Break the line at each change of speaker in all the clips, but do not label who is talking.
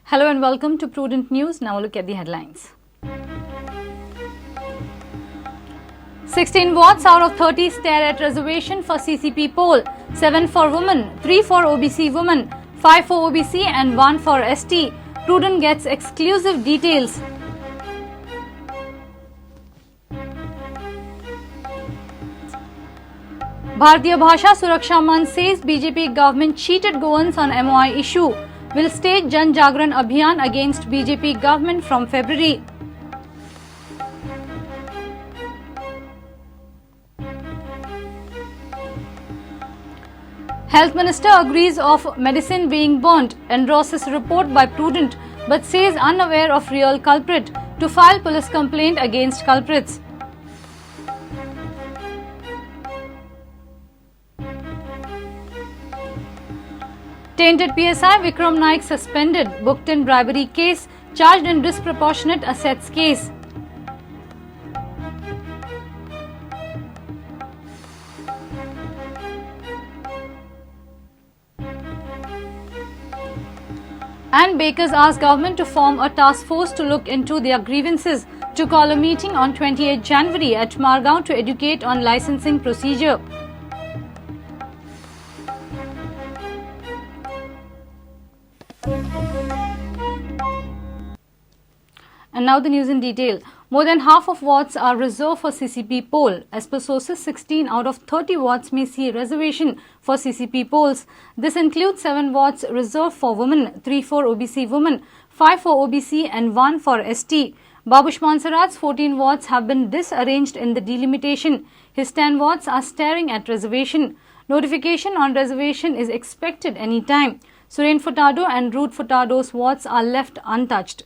Hello and welcome to Prudent News. Now look at the headlines. 16 votes out of 30 stare at reservation for CCP poll. 7 for women, 3 for OBC women, 5 for OBC and 1 for ST. Prudent gets exclusive details. Bharatiya Bhasha Suraksha Manch says BJP government cheated Goans on MOI issue. Will stage Jan Jagran Abhiyan against BJP government from February. Health Minister agrees of medicine being burnt. Endorses report by Prudent but says unaware of real culprit. To file police complaint against culprits. Tainted PSI Vikram Naik suspended. Booked in bribery case. Charged in disproportionate assets case. And bakers asked government to form a task force to look into their grievances. To call a meeting on 28 January at Margaon to educate on licensing procedure. And now the news in detail. More than half of wards are reserved for CCP poll. As per sources, 16 out of 30 wards may see reservation for CCP polls. This includes 7 wards reserved for women, 3 for OBC women, 5 for OBC and 1 for ST. Babush Monserrat's 14 wards have been disarranged in the delimitation. His 10 wards are staring at reservation. Notification on reservation is expected any time. Suren Furtado and Ruth Furtado's wards are left untouched.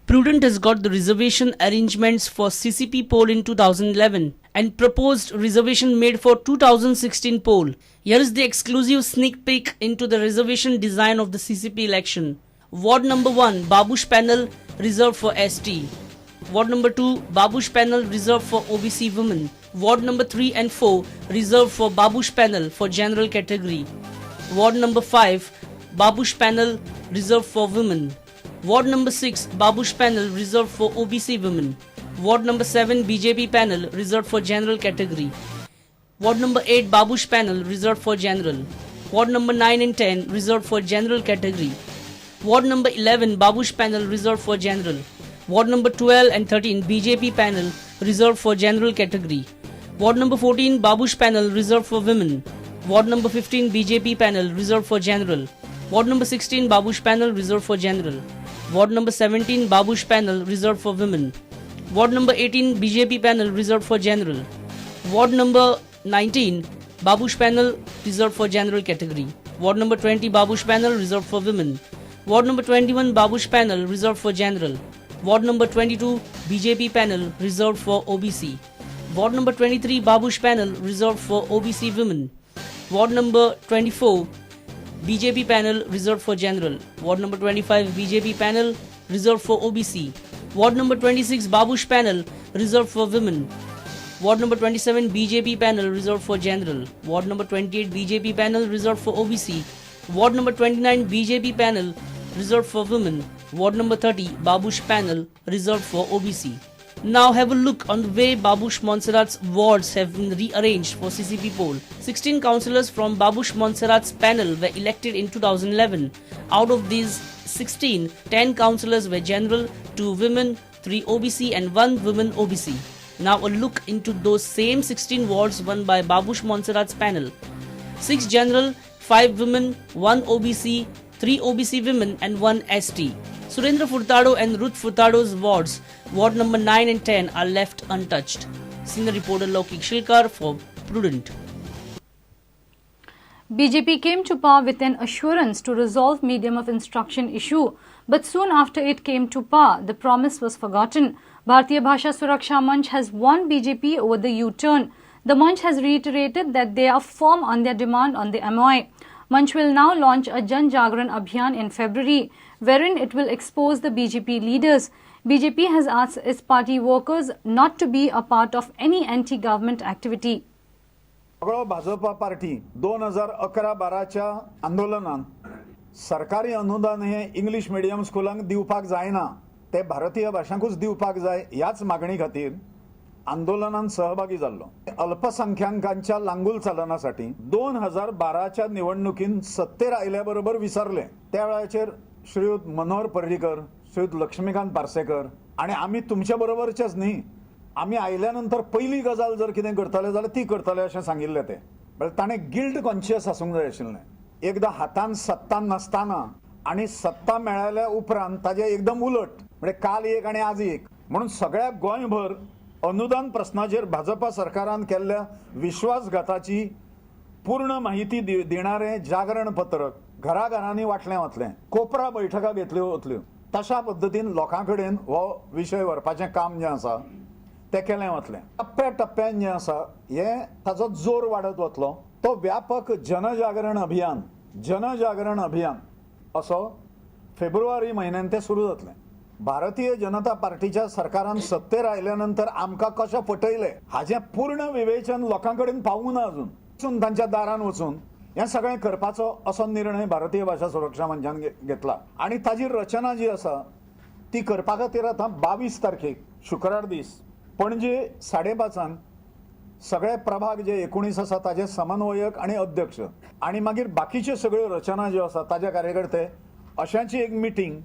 Prudent has got the reservation arrangements for CCP poll in 2011 and proposed reservation made for 2016 poll. Here is the exclusive sneak peek into the reservation design of the CCP election. Ward number 1, Babush panel reserved for ST. Ward number 2, Babush panel reserved for OBC women. Ward number 3 and 4 reserved for Babush panel for general category. Ward number 5, Babush panel reserved for women. Ward number 6, Babush panel reserved for OBC women. Ward number 7, BJP panel reserved for general category. Ward number 8, Babush panel reserved for general. Ward number 9 and 10 reserved for general category. Ward number 11, Babush panel reserved for general. Ward number 12 and 13, BJP panel reserved for general category. Ward number 14, Babush panel reserved for women. Ward number 15, BJP panel reserved for general. Ward number 16, Babush panel reserved for general. Ward number 17, Babush panel reserved for women. Ward number 18, BJP panel reserved for general. Ward number 19, Babush panel reserved for general category. Ward number 20, Babush panel reserved for women. Ward number 21, Babush panel reserved for general. Ward number 22, BJP panel reserved for OBC. Ward number 23, Babush panel reserved for OBC women. Ward number 24, BJP panel reserved for general. Ward number 25, BJP panel reserved for OBC. Ward number 26, Babush panel reserved for women. Ward number 27, BJP panel reserved for general. Ward number 28, BJP panel reserved for OBC. Ward number 29, BJP panel reserved for women. Ward number 30, Babush panel reserved for OBC. Now have a look on the way Babush Monserrat's wards have been rearranged for CCP poll. 16 councillors from Babush Monserrat's panel were elected in 2011. Out of these 16, 10 councillors were general, 2 women, 3 OBC and 1 woman OBC. Now a look into those same 16 wards won by Babush Monserrat's panel. 6 general, 5 women, 1 OBC, 3 OBC women and 1 ST. Surendra Furtado and Ruth Furtado's wards, ward number 9 and 10 are left untouched. Senior reporter Lokik Shilkar for Prudent.
BJP came to power with an assurance to resolve medium of instruction issue, but soon after it came to power, the promise was forgotten. Bharatiya Bhasha Suraksha Manch has won BJP over the U-turn. The Manch has reiterated that they are firm on their demand on the MOI. Manch will now launch a Jan Jagran Abhiyan in February, wherein it will expose the BJP leaders. BJP has asked its party workers not to be a part of any anti-government activity.
Bhajpa party 2011-12च्या आंदोलनात सरकारी अनुदान हे English medium स्कुलांक दिवपाक जायना, ते भारतीय भाशांकूच दिवपाक जाय ह्याच मागणी खातीर आंदोलनात सहभागी जाल्लो. अल्पसंख्याकांच्या लांगूल चलनासाठी 2012च्या निवडणुकीत सत्तेर आयल्याबरोबर विसरले. त्या वेळाचेर श्रीयुत मनोहर पर्रीकर, श्रीयुत लक्ष्मीकांत पार्सेकर आणि आम्ही तुमच्या बरोबरचेच न्ही, आम्ही आयल्यानंतर पहिली गजाल जर कितें करतले जाल्यार ती करतले अशें सांगिल्लें. ते ताणें गिल्ट कॉन्शियस आसूंक जाय आशिल्लें. एकदा हातान सत्ता नसताना आणि सत्ता मेळ्ळ्या उपरांत ताजे एकदम उलट, म्हणजे काल एक आणि आज एक म्हणून सगळ्या गोंयभर अनुदान प्रश्नाचेर भाजपा सरकारान केल्ल्या विश्वासघाताची पूर्ण माहिती दिणारे जागरण पत्रक घराघरांनी वाटलें वतलें. कोपरा बैठका घेतल्यो वतल्यो. तशा पद्दतीन लोकां कडेन हो विशय व्हरपाचें काम जें आसा तें केलें वतलें. टप्प्या टप्प्यान जें आसा हें ताचो जोर वाडत वतलो. तो व्यापक जनजागरण अभियान असो फेब्रुवारी म्हयन्यात ते सुरू जातलें. भारतीय जनता पार्टीच्या सरकारान सत्तेर आयल्यानंतर आमकां कशें फटयलें हाचें पूर्ण विवेचन लोकां कडेन पावूंक ना अजून. तांच्या दारान वचून हें सगळें करपाचो असो निर्णय भारतीय भाशा सुरक्षा मंचान घेतला आणि ताजी रचना जी आसा ती करपा खातीर आतां 22 तारखेक शुक्रार दीस पणजे 5:30 सगळे प्रभाग जे 19 आसा ताजे समन्वयक आणि अध्यक्ष आणि मागीर बाकीचे सगळ्यो रचना ज्यो आसा ताजे कार्यकर्ते अशांची एक मिटींग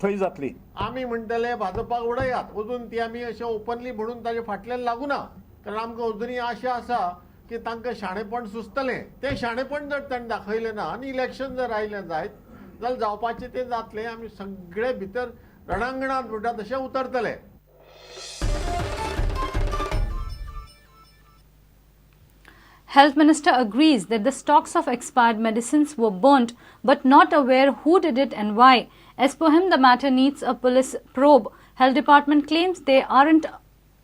थंय जातली.
आम्ही म्हणटले भाजपाक उडयात, अजून ती आम्ही अशें ओपनली म्हणून ताजे फाटल्यान लागू ना. कारण आमकां अजुनूय आशा आसा की तांकां शाणेपण सुचतलें. तें शाणेपण जर ताणें दाखयलें ना आनी इलेक्शन जर आयलें जायत जाल्यार जावपाचें तें जातलें. आमी सगळे भितर रणांगणात म्हणटा तशें उतरतले.
Health Minister agrees that the stocks of expired medicines were burnt, but not aware who did it and why. As per him, the matter needs a police probe. Health Department claims they aren't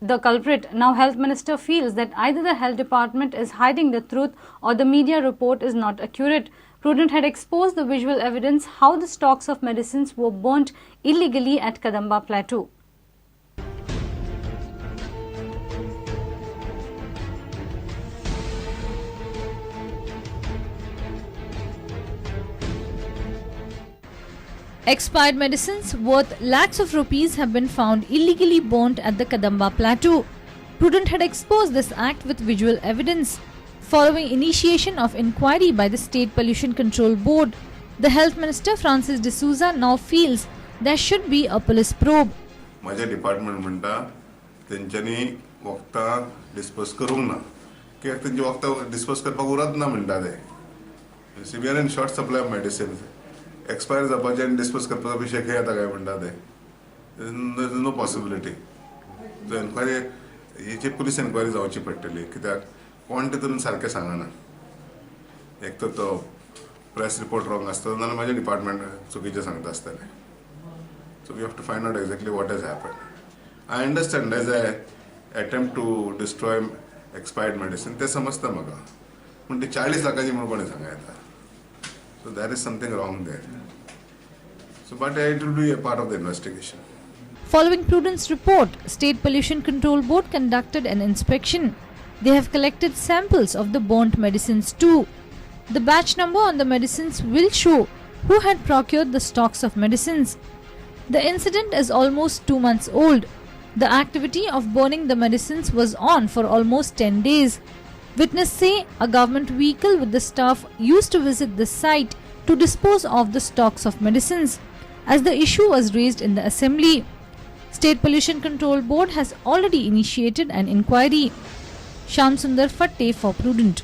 the culprit. Now, Health Minister feels that either the Health Department is hiding the truth or the media report is not accurate. Prudent had exposed the visual evidence how the stocks of medicines were burnt illegally at Kadamba Plateau. Expired medicines worth lakhs of rupees have been found illegally burnt at the Kadamba Plateau. Prudent had exposed this act with visual evidence. Following initiation of inquiry by the State Pollution Control Board, the Health Minister Francis D'Souza now feels there should be a police probe.
माझ्या department म्हणटा तेंच्यांनी वखदां dispose करूंक ना, कित्याक तेंची वखदां dispose करपाक उरत ना म्हणटा ते. Severe and short supply of medicine expire जावपाचे आनी डिस्पोज करपाचो विशय खंय येता काय म्हणटा ते. There is no possibility. So enquiry हेची पुलीस एन्क्वायरी जावची पडटली, कित्याक कोण तितून सारकें सांगना. एक तर तो प्रेस रिपोर्ट रॉंग आसता नाल्यार म्हाजें डिपार्टमेंट चुकीचें सांगता आसतलें. So we have to find out exactly what has happened. I understand there's a attempt to destroy expired medicine. ते समजता म्हाका, पण ती 40 लाखाची म्हणून कोणी सांगता. So there is something wrong there. So but it will be a part of the investigation.
Following Prudent's report, State Pollution Control Board conducted an inspection. They have collected samples of the burnt medicines too. The batch number on the medicines will show who had procured the stocks of medicines. The incident is almost 2 months old. The activity of burning the medicines was on for almost 10 days. Witnesses say a government vehicle with the staff used to visit the site to dispose of the stocks of medicines, as the issue was raised in the assembly. State Pollution Control Board has already initiated an inquiry. Shyam Sundar Fatte for Prudent.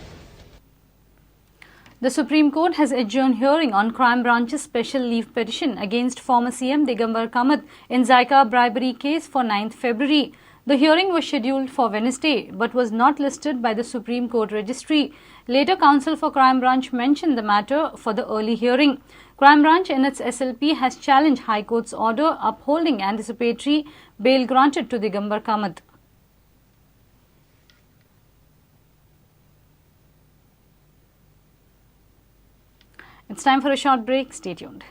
The Supreme Court has adjourned hearing on Crime Branch's special leave petition against former CM Digambar Kamath in Zyka bribery case for 9th February. The hearing was scheduled for Wednesday but was not listed by the Supreme Court registry. Later, Counsel for Crime Branch mentioned the matter for the early hearing. Crime Branch in its SLP has challenged High Court's order upholding anticipatory bail granted to Digambar Kamath. It's time for a short break. Stay tuned.